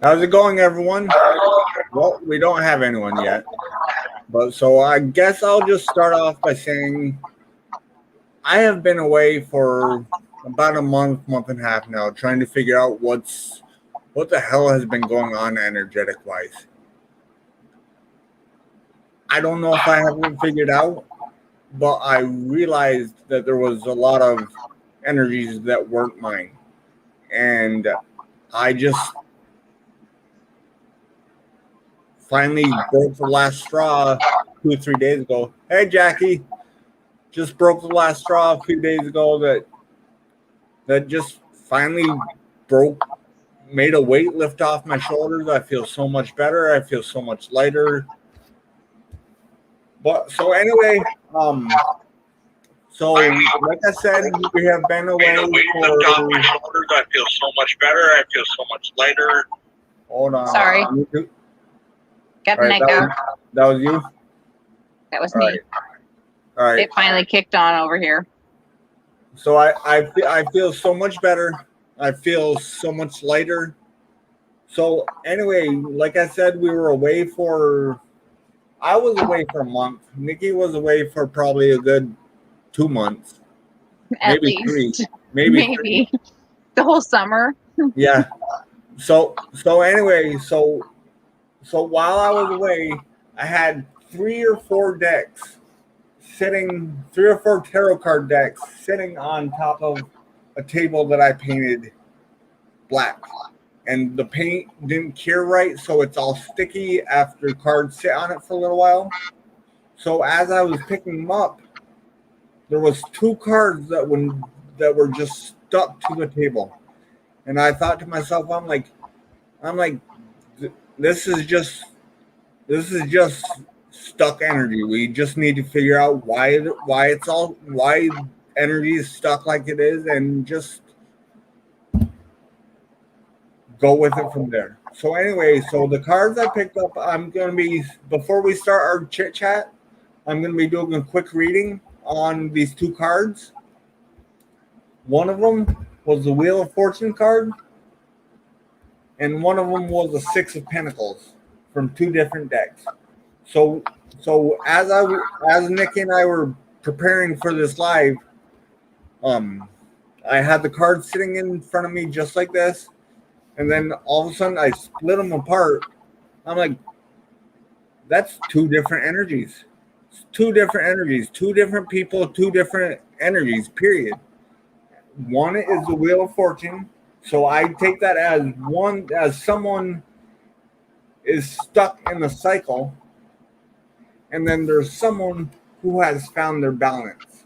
How's it going, everyone? Well, we don't have anyone yet, but so I guess I'll just start off by saying I have been away for about a month and a half now, trying to figure out what the hell has been going on energetic wise. I don't know if I haven't figured out, but I realized that there was a lot of energies that weren't mine, and I just finally broke the last straw 2 or 3 days ago. Hey, Jackie, just broke the last straw a few days ago that just finally broke, made a weight lift off my shoulders. I feel so much better. I feel so much lighter. But so anyway, so like I said, we have been away Made a weight for. lift off my shoulders. I feel so much better. I feel so much lighter. Hold on. Sorry. Got an echo. That was you? That was All me. right. All right. It finally kicked on over here. So I feel so much better. I feel so much lighter. So anyway, like I said, I was away for a month. Nikki was away for probably a good 2 months. At Maybe least. 3. Maybe 3. The whole summer. Yeah. So anyway, so while I was away, I had 3 or 4 tarot card decks sitting on top of a table that I painted black. And the paint didn't cure right, so it's all sticky after cards sit on it for a little while. So as I was picking them up, there was 2 cards that were just stuck to the table. And I thought to myself, I'm like, this is just stuck energy. We just need to figure out why energy is stuck like it is, and just go with it from there. So anyway, so the cards I picked up, before we start our chit chat, I'm gonna be doing a quick reading on these 2 cards. One of them was the Wheel of Fortune card, and one of them was the Six of Pentacles from 2 different decks. So as Nikki and I were preparing for this live, I had the cards sitting in front of me just like this, and then all of a sudden I split them apart. I'm like, that's 2 different energies. It's 2 different energies, 2 different people, 2 different energies, period. One is the Wheel of Fortune. So I take that as someone is stuck in a cycle, and then there's someone who has found their balance.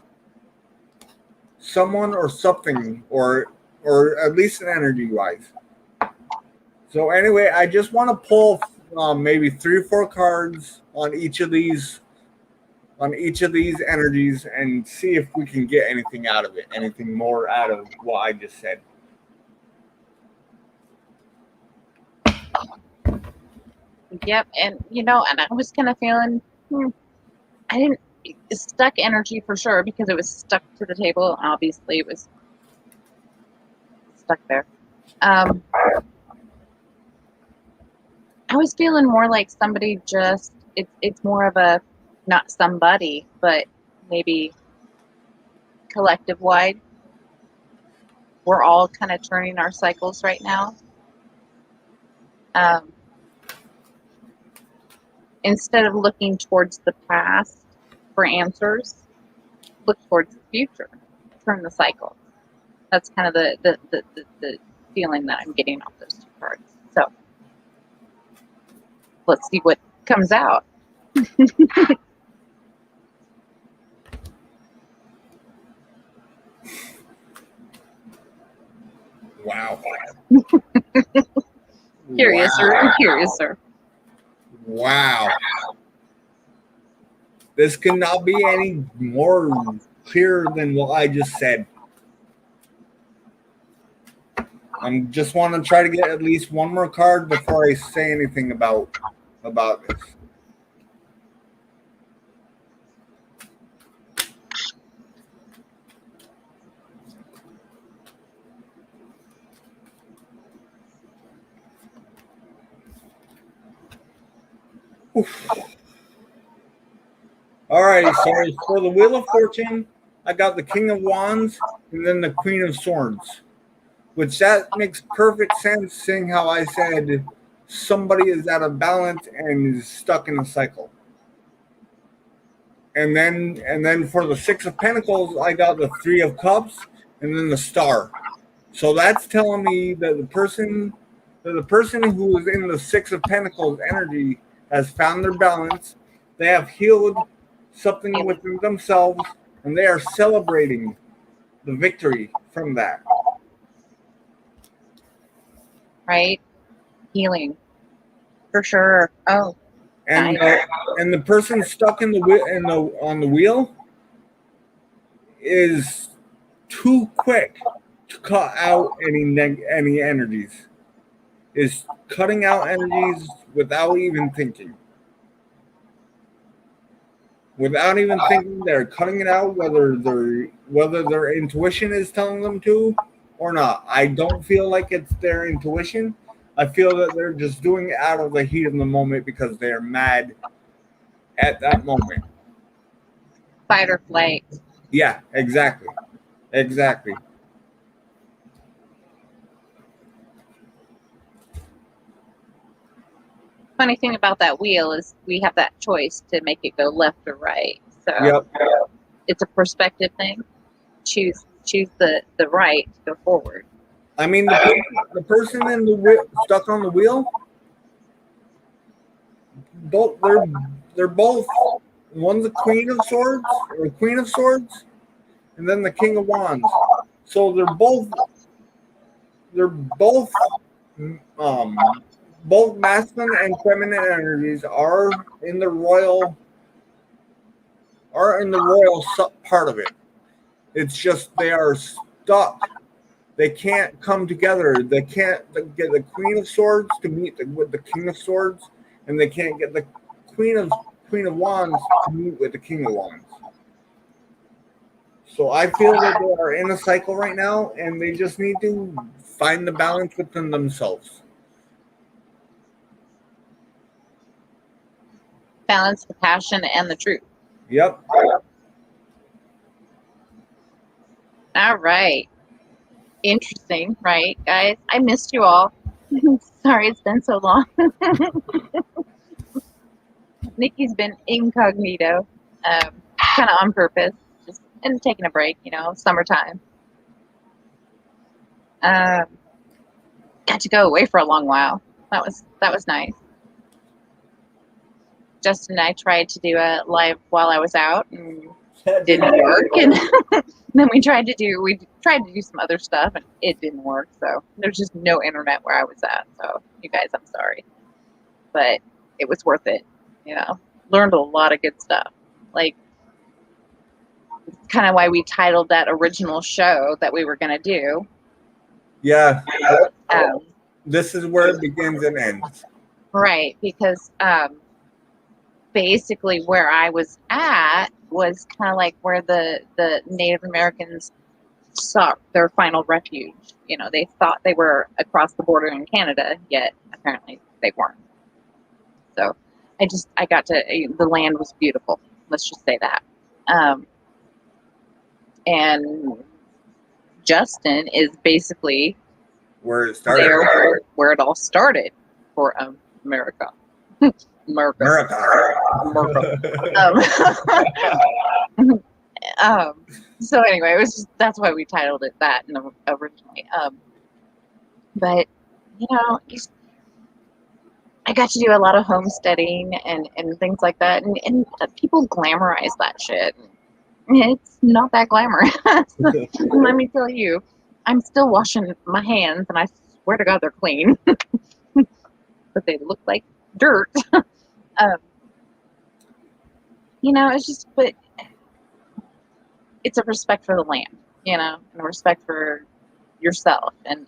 Someone or something, or at least an energy wise. So anyway, I just want to pull maybe 3 or 4 cards on each of these energies, and see if we can get anything out of it, anything more out of what I just said. Yep. And I was kind of feeling I didn't stuck energy for sure, because it was stuck to the table. Obviously it was stuck there. I was feeling more like somebody just it's more of a, not somebody, but maybe collective wide. We're all kind of turning our cycles right now. Instead of looking towards the past for answers, look towards the future. Turn the cycle. That's kind of the feeling that I'm getting off those 2 cards. So let's see what comes out. Wow. Curious, sir. Wow. This cannot be any more clear than what I just said. I just want to try to get at least 1 more card before I say anything about this. All right, so for the Wheel of Fortune, I got the King of Wands and then the Queen of Swords, which that makes perfect sense, seeing how I said somebody is out of balance and is stuck in a cycle. And then for the Six of Pentacles, I got the Three of Cups and then the Star. So that's telling me that the person who is in the Six of Pentacles energy has found their balance. They have healed something within themselves, and they are celebrating the victory from that. Right? Healing. For sure. Oh, And nice. and the person stuck in the on the wheel is too quick to cut out any energies. Is cutting out energies without even thinking. Without even thinking, they're cutting it out, whether their intuition is telling them to or not. I don't feel like it's their intuition. I feel that they're just doing it out of the heat of the moment because they're mad at that moment. Fight or flight. Yeah, exactly. Exactly. Funny thing about that wheel is we have that choice to make it go left or right. So Yep. it's a perspective thing. Choose the right to go forward. I mean, the person in the stuck on the wheel, both they're both one's the Queen of Swords or Queen of Swords, and then the King of Wands. So they're both um both masculine and feminine energies are in the royal part of it. It's just they are stuck. They can't come together. They can't get the Queen of Swords to meet with the King of Swords, and they can't get the Queen of Wands to meet with the King of Wands. So I feel that they are in a cycle right now, and they just need to find the balance within themselves. Balance the passion and the truth. Yep. All right. Interesting, right, guys? I missed you all. Sorry it's been so long. Nikki's been incognito, kind of on purpose, just and taking a break, summertime. Got to go away for a long while. That was nice. Justin and I tried to do a live while I was out and didn't work, and then we tried to do some other stuff and it didn't work. So there's just no internet where I was at. So you guys, I'm sorry, but it was worth it. Learned a lot of good stuff. Like, kind of why we titled that original show that we were going to do. Yeah. This is where it begins and ends. Right, because basically where I was at was kind of like where the Native Americans sought their final refuge. They thought they were across the border in Canada, yet apparently they weren't. So I got to, the land was beautiful. Let's just say that. And Justin is basically where it started, there, where it all started for America. America. So anyway, it was just, that's why we titled it that originally. But I got to do a lot of homesteading and things like that, and people glamorize that shit. It's not that glamorous. Let me tell you, I'm still washing my hands, and I swear to God they're clean, but they look like dirt. It's just, but it's a respect for the land, and a respect for yourself and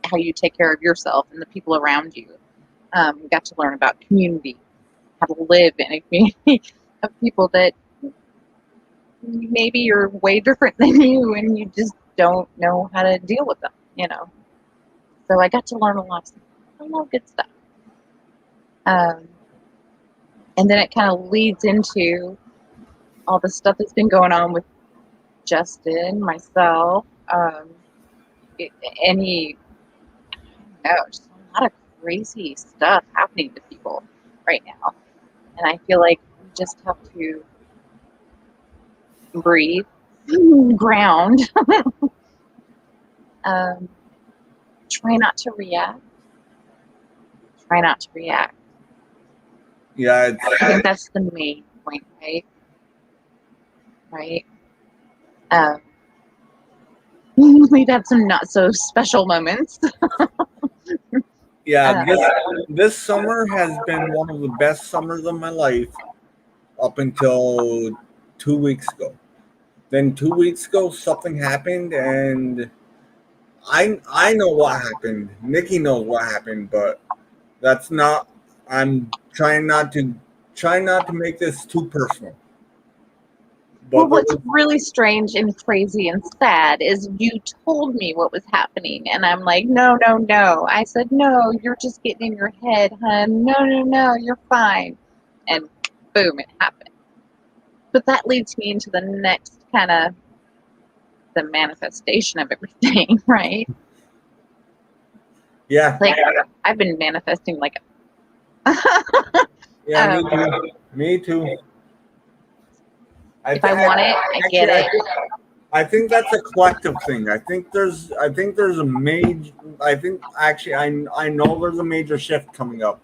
how you take care of yourself and the people around you. Got to learn about community, how to live in a community of people that maybe you're way different than you and you just don't know how to deal with them, So I got to learn a lot of good stuff. And then it kind of leads into all the stuff that's been going on with Justin, myself, and he, just a lot of crazy stuff happening to people right now. And I feel like we just have to breathe, ground, try not to react. Try not to react. Yeah, I think that's the main point, right? Right. We've had some not so special moments. yeah. This summer has been one of the best summers of my life up until 2 weeks ago. Then 2 weeks ago, something happened, and I know what happened. Nikki knows what happened, but that's not. I'm trying not to make this too personal. Well, But what's really strange and crazy and sad is you told me what was happening, and I'm like, no, no, no. I said, no, you're just getting in your head, hun. No, no, no, you're fine. And boom, it happened. But that leads me into the next kind of the manifestation of everything, right? yeah, Like I've been manifesting like yeah, me too. if I want it, I get it. I think that's a collective thing. I think there's a major. I think actually I know there's a major shift coming up.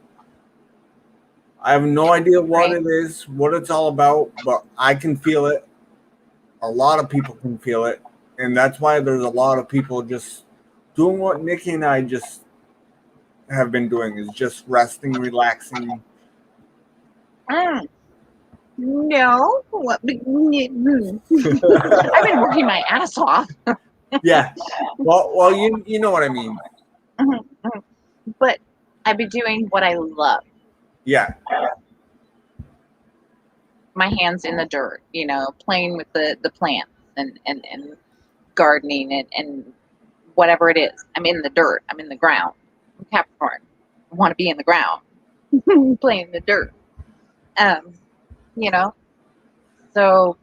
I have no idea what Right. it is, what it's all about, but I can feel it. A lot of people can feel it, and that's why there's a lot of people just doing what Nikki and I just have been doing, is just resting, relaxing. No, what? I've been working my ass off. Yeah. Well, you know what I mean. But I've been doing what I love. Yeah. My hands in the dirt, playing with the plants and gardening and whatever it is. I'm in the dirt. I'm in the ground. I'm Capricorn. I want to be in the ground, playing in the dirt. You know, so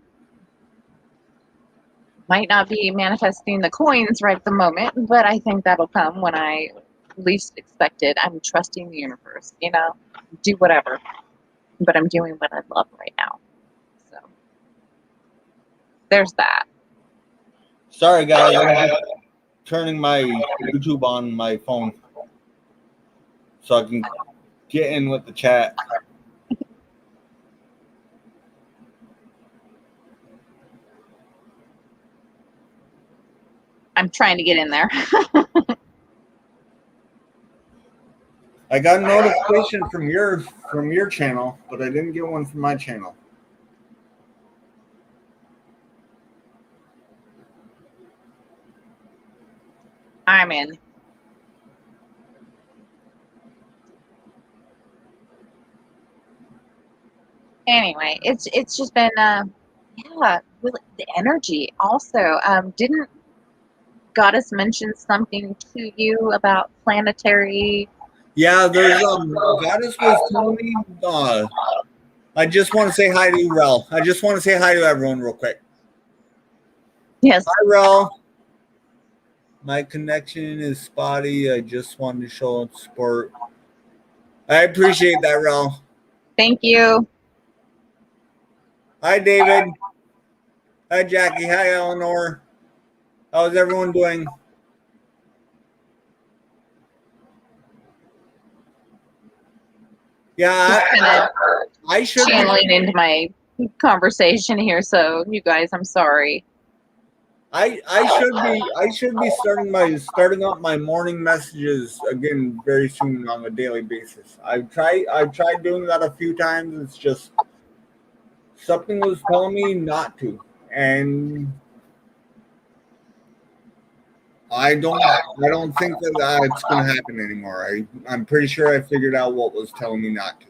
might not be manifesting the coins right at the moment, but I think that'll come when I least expect it. I'm trusting the universe, do whatever, but I'm doing what I love right now. So there's that. Sorry, guys. I'm just turning my YouTube on my phone so I can get in with the chat. I'm trying to get in there. I got a notification from your channel, but I didn't get one from my channel. I'm in. Anyway, it's just been really the energy also. Didn't Goddess mention something to you about planetary? Yeah, there's Goddess was telling me. I just want to say hi to you, Rel. I just want to say hi to everyone real quick. Yes. Hi, Rel. My connection is spotty. I just wanted to show support. I appreciate that, Rel. Thank you. Hi, David. Hi, Jackie. Hi, Eleanor. How's everyone doing? Yeah, I should channeling into my conversation here. So you guys, I'm sorry. I should be starting up my morning messages again very soon on a daily basis. I've tried doing that a few times. It's just something was telling me not to, and I don't think that it's going to happen anymore. I'm pretty sure I figured out what was telling me not to.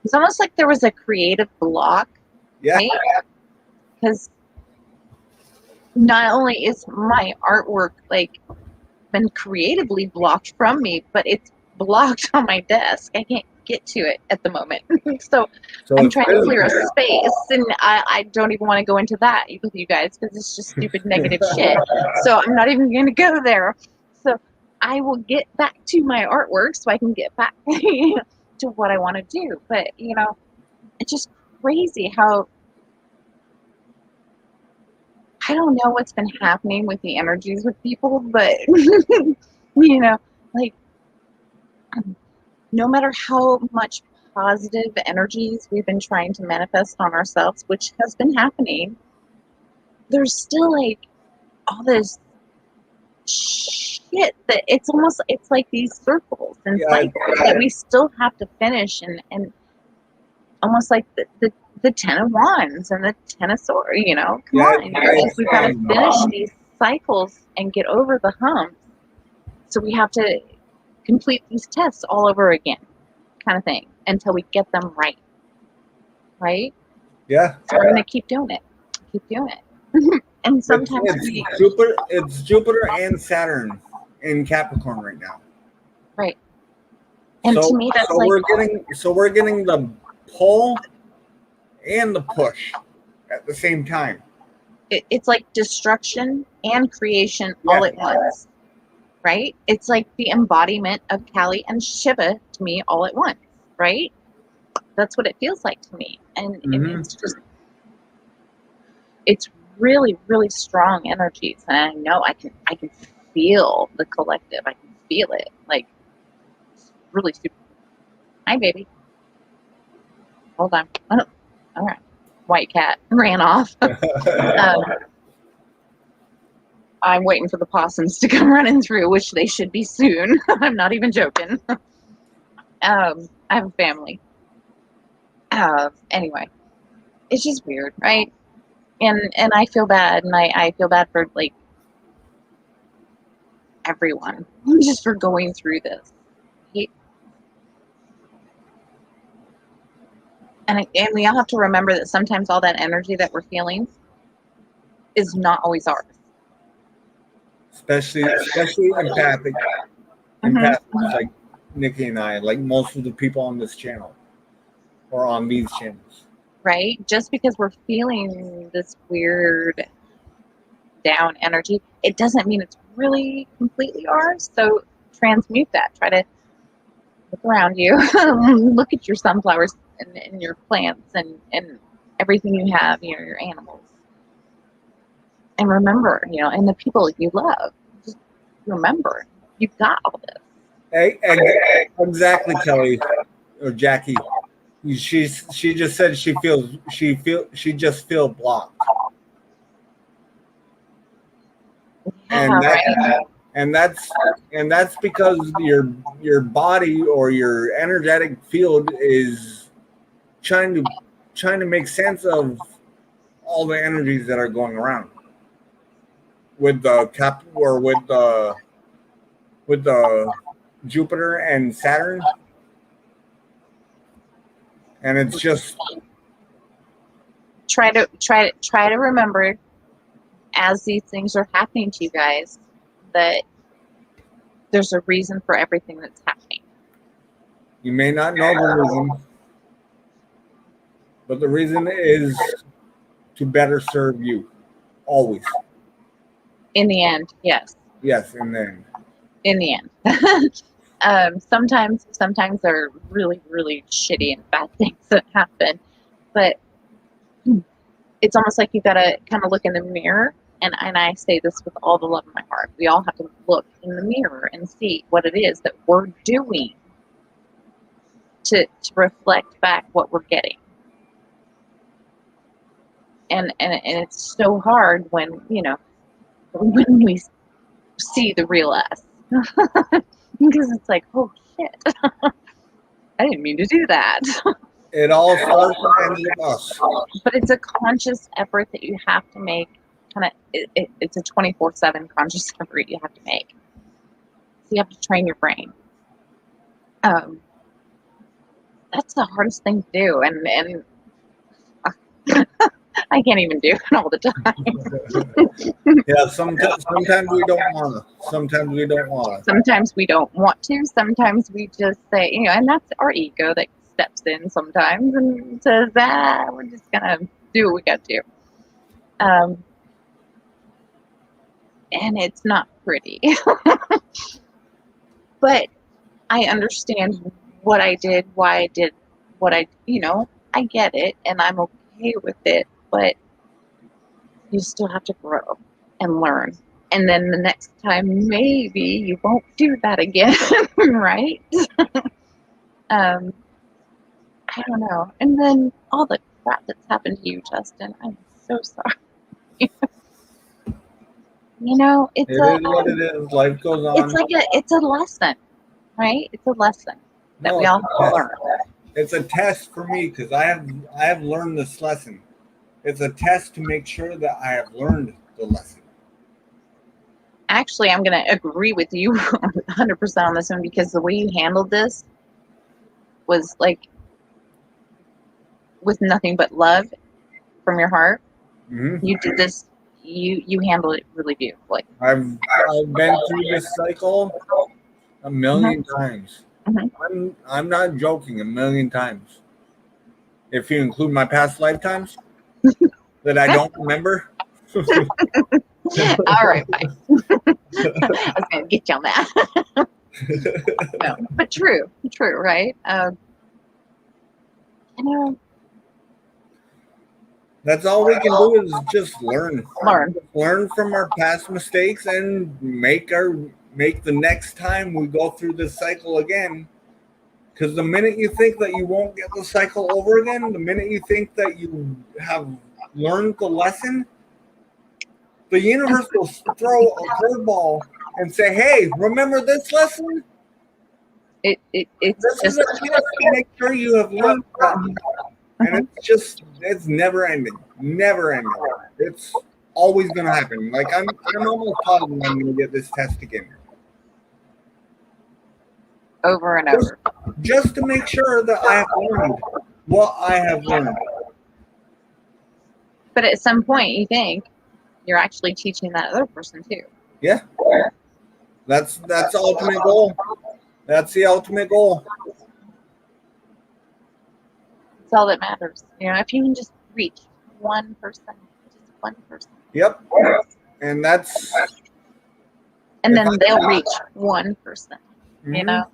It's almost like there was a creative block. Yeah. Right? Because not only is my artwork been creatively blocked from me, but it's blocked on my desk. I can't get to it at the moment. So So I'm it's trying to clear a physical. space, and I don't even want to go into that with you guys because it's just stupid negative shit. So I'm not even going to go there. So I will get back to my artwork so I can get back to what I want to do. But, it's just crazy how I don't know what's been happening with the energies with people, but, like, no matter how much positive energies we've been trying to manifest on ourselves, which has been happening, there's still like all this shit that it's like these circles and Yeah, cycles that we still have to finish, and almost like the 10 of wands and the 10 of swords, come yeah, on, we've got to finish these cycles and get over the humps. So we have to complete these tests all over again, kind of thing, until we get them right. yeah. So we're gonna keep doing it. And sometimes It's Jupiter and Saturn in Capricorn right now. right. And So to me, that's like we're getting the pull and the push at the same time. it's like destruction and creation all at once, right? It's like the embodiment of Kali and Shiva to me all at once, right? That's what it feels like to me, and it's really, really strong energies, and I know I can feel the collective. I can feel it, like it's really super. Hi, baby. Hold on. Oh, all right. White cat ran off. I'm waiting for the possums to come running through, which they should be soon. I'm not even joking. I have a family. Anyway, it's just weird, right? And I feel bad, and I feel bad for like everyone just for going through this. And we all have to remember that sometimes all that energy that we're feeling is not always ours. Especially empathic like Nikki and I, like most of the people on this channel or on these channels. Right? Just because we're feeling this weird down energy, it doesn't mean it's really completely ours. So transmute that. Try to look around you, look at your sunflowers and your plants and everything you have, your animals. And remember, and the people you love. Just remember, you've got all this. Hey, exactly, Kelly or Jackie. She just said she just feel blocked. Yeah, and that's because your body or your energetic field is trying to make sense of all the energies that are going around with the with the Jupiter and Saturn, and it's just try to remember as these things are happening to you guys that there's a reason for everything that's happening. you may not know the reason, but the reason is to better serve you always. In the end, yes. Yes, and then in the end. Sometimes there are really, really shitty and bad things that happen, but it's almost like you gotta kind of look in the mirror. And I say this with all the love in my heart. We all have to look in the mirror and see what it is that we're doing to reflect back what we're getting. And it's so hard when when we see the real us. Because it's like, oh shit, I didn't mean to do that. it all starts and ends with us. But it's a conscious effort that you have to make. It's a 24/7 conscious effort you have to make. So you have to train your brain. That's the hardest thing to do, and I can't even do it all the time. Yeah, sometimes we don't wanna. Sometimes we don't wanna. Sometimes we don't want to. Sometimes we just say, and that's our ego that steps in sometimes and says, we're just gonna do what we got to do. And it's not pretty. But I understand what I did, why I did what I get it, and I'm okay with it, but you still have to grow and learn. And then the next time, maybe you won't do that again, right? I don't know. And then all the crap that's happened to you, Justin, I'm so sorry. It is what it is. Life goes on. It's a lesson, right? It's a lesson that we all have to learn. It's a test for me because I have learned this lesson. It's a test to make sure that I have learned the lesson. Actually, I'm going to agree with you 100% on this one because the way you handled this was like with nothing but love from your heart. Mm-hmm. You did this. You handled it really beautifully. I've been through this cycle a million times. Mm-hmm. I'm not joking. A million times. If you include my past lifetimes that I don't remember. All right, fine. I was going to get you on that. No, but true, right? That's all we can do is just learn from our past mistakes and make the next time we go through this cycle again. Because the minute you think that you won't get the cycle over again, the minute you think that you have learned the lesson, the universe will throw a curveball and say, "Hey, remember this lesson? It's This just is a chance to make sure you have learned that." And it's never ending. Never ending. It's always going to happen. Like, I'm almost positive I'm going to get this test again. over and over. Just to make sure that I have learned what I have learned. But at some point, you think you're actually teaching that other person too. Yeah. That's the ultimate goal. That's the ultimate goal. It's all that matters. If you can just reach one person, just one person. Yep. And that's. And then they'll reach one person. Mm-hmm.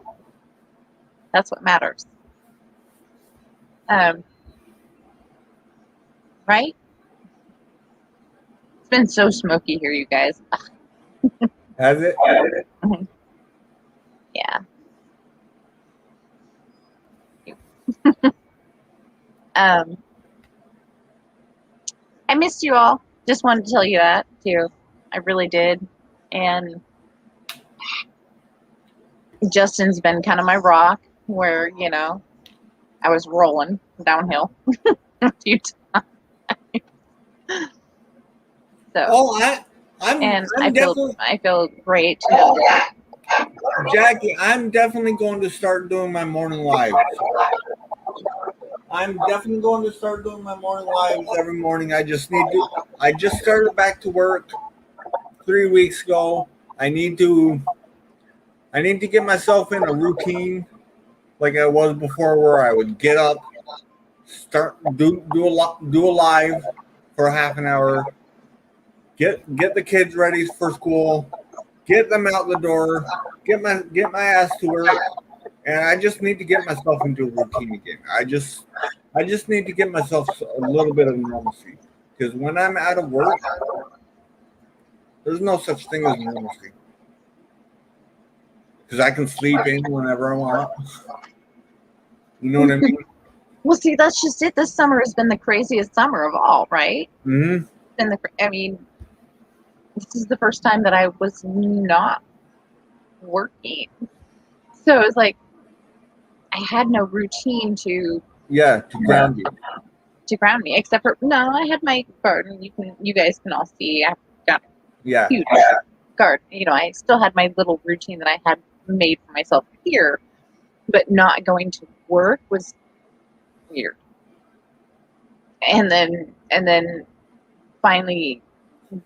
That's what matters. Right? It's been so smoky here, you guys. Has it? Yeah. I missed you all. Just wanted to tell you that too. I really did. And Justin's been kind of my rock where, I was rolling downhill a few times. So I feel great to know that. Jackie, I'm definitely going to start doing my morning lives. I'm definitely going to start doing my morning lives every morning. I just started back to work 3 weeks ago. I need to get myself in a routine like I was before, where I would get up, do a live for half an hour, get the kids ready for school, get them out the door, get my ass to work, and I just need to get myself into a routine again. I just need to get myself a little bit of normalcy, because when I'm out of work, there's no such thing as normalcy. Because I can sleep in whenever I want. You know what I mean? Well, see, that's just it. This summer has been the craziest summer of all, right? Mm-hmm. This is the first time that I was not working. So it was like I had no routine to ground you. To ground me, except for I had my garden. You guys can all see I've got a huge garden. I still had my little routine that I had made for myself here, but not going to work was weird. And then and then finally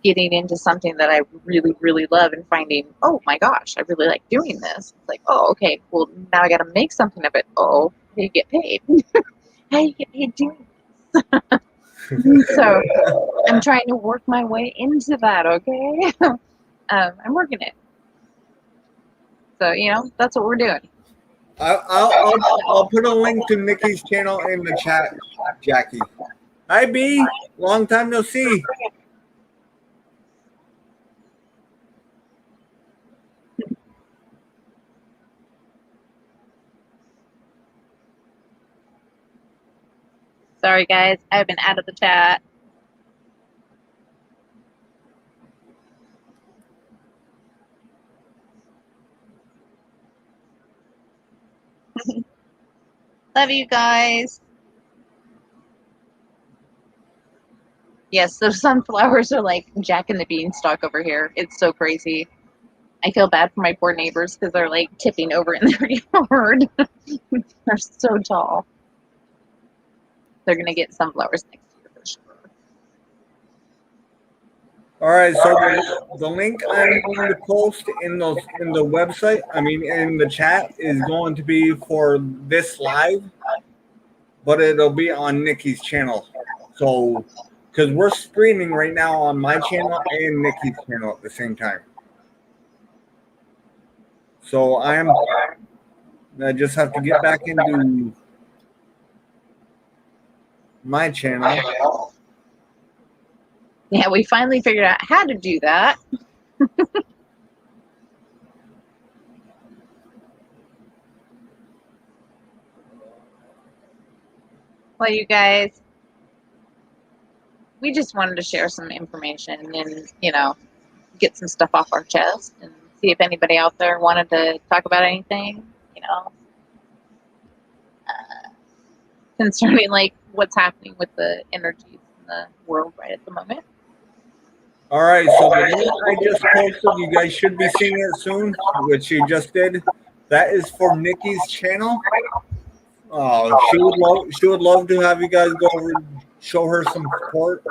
getting into something that I really, really love and finding, oh my gosh, I really like doing this. It's like, oh, okay, well, now I got to make something of it. Oh, how do you get paid? How do you get paid doing this? So I'm trying to work my way into that, okay? I'm working it. So, that's what we're doing. I'll put a link to Nikki's channel in the chat, Jackie. Hi, B. Long time no see. Sorry, guys. I've been out of the chat. Love you guys. Yes, those sunflowers are like Jack and the Beanstalk over here. It's so crazy. I feel bad for my poor neighbors because they're like tipping over in their yard. They're so tall. They're going to get sunflowers next year for sure. All right, so the link I'm going to post in the website, in the chat, is going to be for this live, but it'll be on Nikki's channel. So, because we're streaming right now on my channel and Nikki's channel at the same time. So I just have to get back into my channel. Yeah, we finally figured out how to do that. Well, you guys, we just wanted to share some information and, get some stuff off our chest and see if anybody out there wanted to talk about anything, concerning like what's happening with the energies in the world right at the moment. All right, so the link I just posted, you guys should be seeing it soon, which you just did. That is for Nikki's channel. She would love to have you guys go over and show her some support.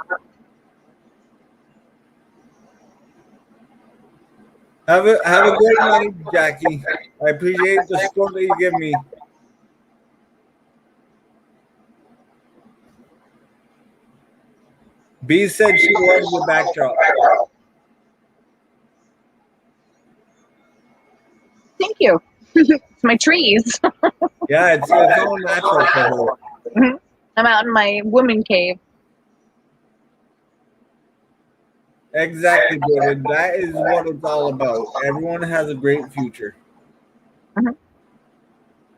Have a great night, Jackie. I appreciate the support that you give me. B said she loves the backdrop. Thank you. It's my trees. Yeah, it's all natural for her. I'm out in my woman cave. Exactly, David. That is what it's all about. Everyone has a great future.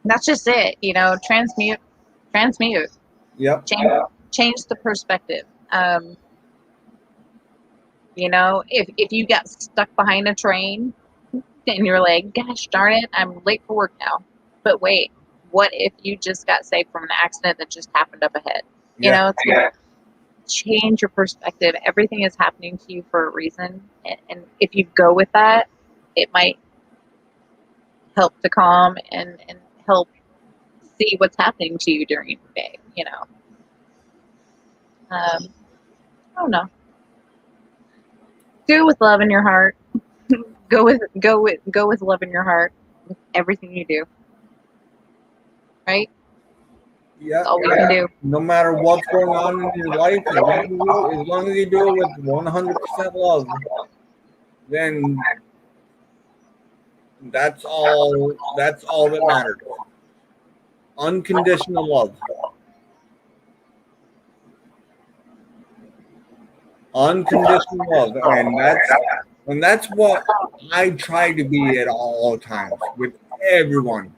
That's just it, transmute. Yep. Change the perspective. If you got stuck behind a train and you're like, gosh darn it, I'm late for work now. But wait, what if you just got saved from an accident that just happened up ahead? Change your perspective. Everything is happening to you for a reason. And if you go with that, it might help to calm and help see what's happening to you during your day, I don't know. Do it with love in your heart. Go with love in your heart with everything you do. Right? Yeah. That's all we can do. No matter what's going on in your life, as long as you do it with 100% love, then that's all that matters. Unconditional love. Unconditional love. And that's what I try to be at all times with everyone.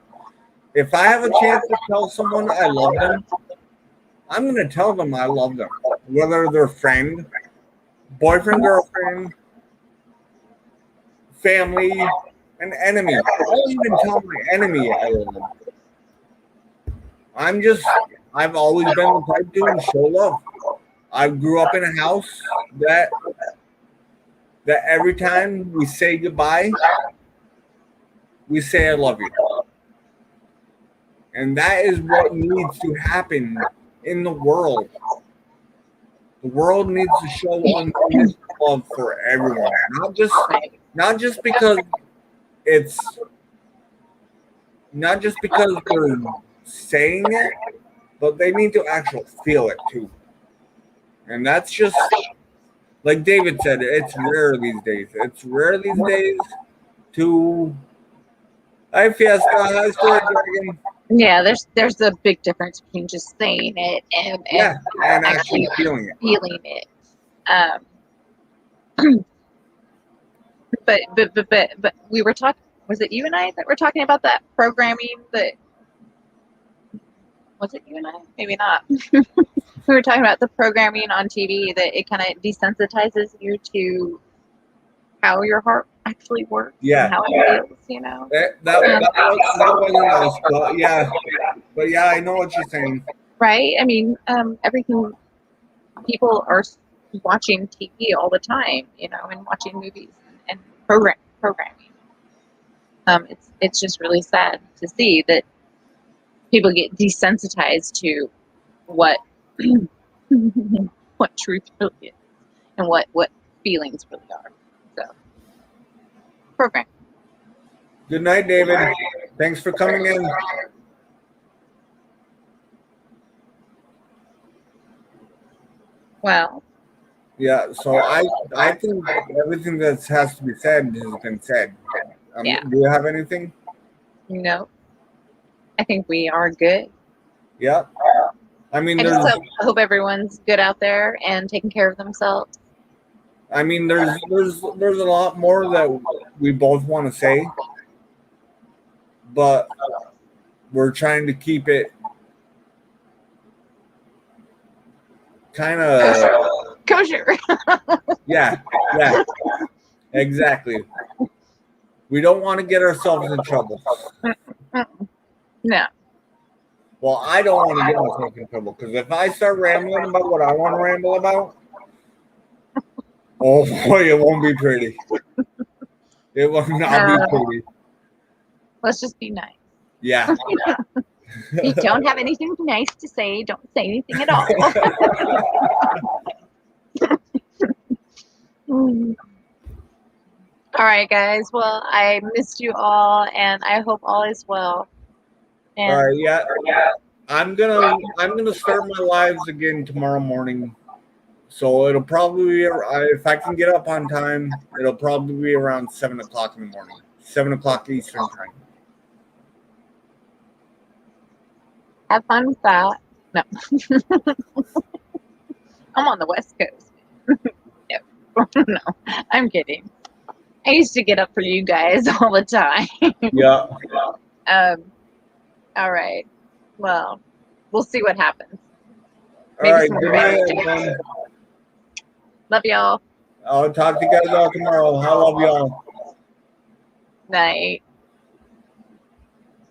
If I have a chance to tell someone I love them, I'm going to tell them I love them. Whether they're friend, boyfriend, girlfriend, family, an enemy. I'll even tell my enemy I love them. I've always been the type to show love. I grew up in a house that every time we say goodbye, we say I love you. And that is what needs to happen in the world. The world needs to show unconditional love for everyone, not just because it's not just because they're saying it, but they need to actually feel it too. And that's just like David said, it's rare these days. It's rare these days to hi Fiesta, hi Story Dragon. Yeah, there's a big difference between just saying it and And actually feeling it. feeling it. But we were talking. Was it you and I that were talking about that programming? That was it you and I? Maybe not. We were talking about the programming on TV that it kind of desensitizes you to how your heart actually works and how it feels. You know. That wasn't us, but yeah, I know what you're saying. Right. I mean, everything. People are watching TV all the time, you know, and watching movies and programming. It's just really sad to see that people get desensitized to what what truth really is and what feelings really are. So, program. Good night, David. Thanks for coming in. Well. Yeah, so I think everything that has to be said has been said. Yeah. Do you have anything? No. I think we are good. Yeah. I mean, I just hope everyone's good out there and taking care of themselves. I mean, there's a lot more that we both want to say, but we're trying to keep it kind of kosher. Yeah, exactly. We don't want to get ourselves in trouble. No. Well, I don't want to get myself in trouble because if I start rambling about what I want to ramble about, oh boy, it won't be pretty. It will not be pretty. Let's just be nice. Yeah. If you don't have anything nice to say, don't say anything at all. All right, guys. Well, I missed you all, and I hope all is well. And all right, yeah. I'm gonna start my lives again tomorrow morning. So it'll probably be, if I can get up on time, it'll probably be around 7 o'clock in the morning, 7 o'clock Eastern time. Have fun with that. No. I'm on the West Coast. No, I'm kidding. I used to get up for you guys all the time. Yeah. All right. Well, we'll see what happens. All right. Good night, everyone. Love y'all. I'll talk to you guys all tomorrow. I love y'all. Night.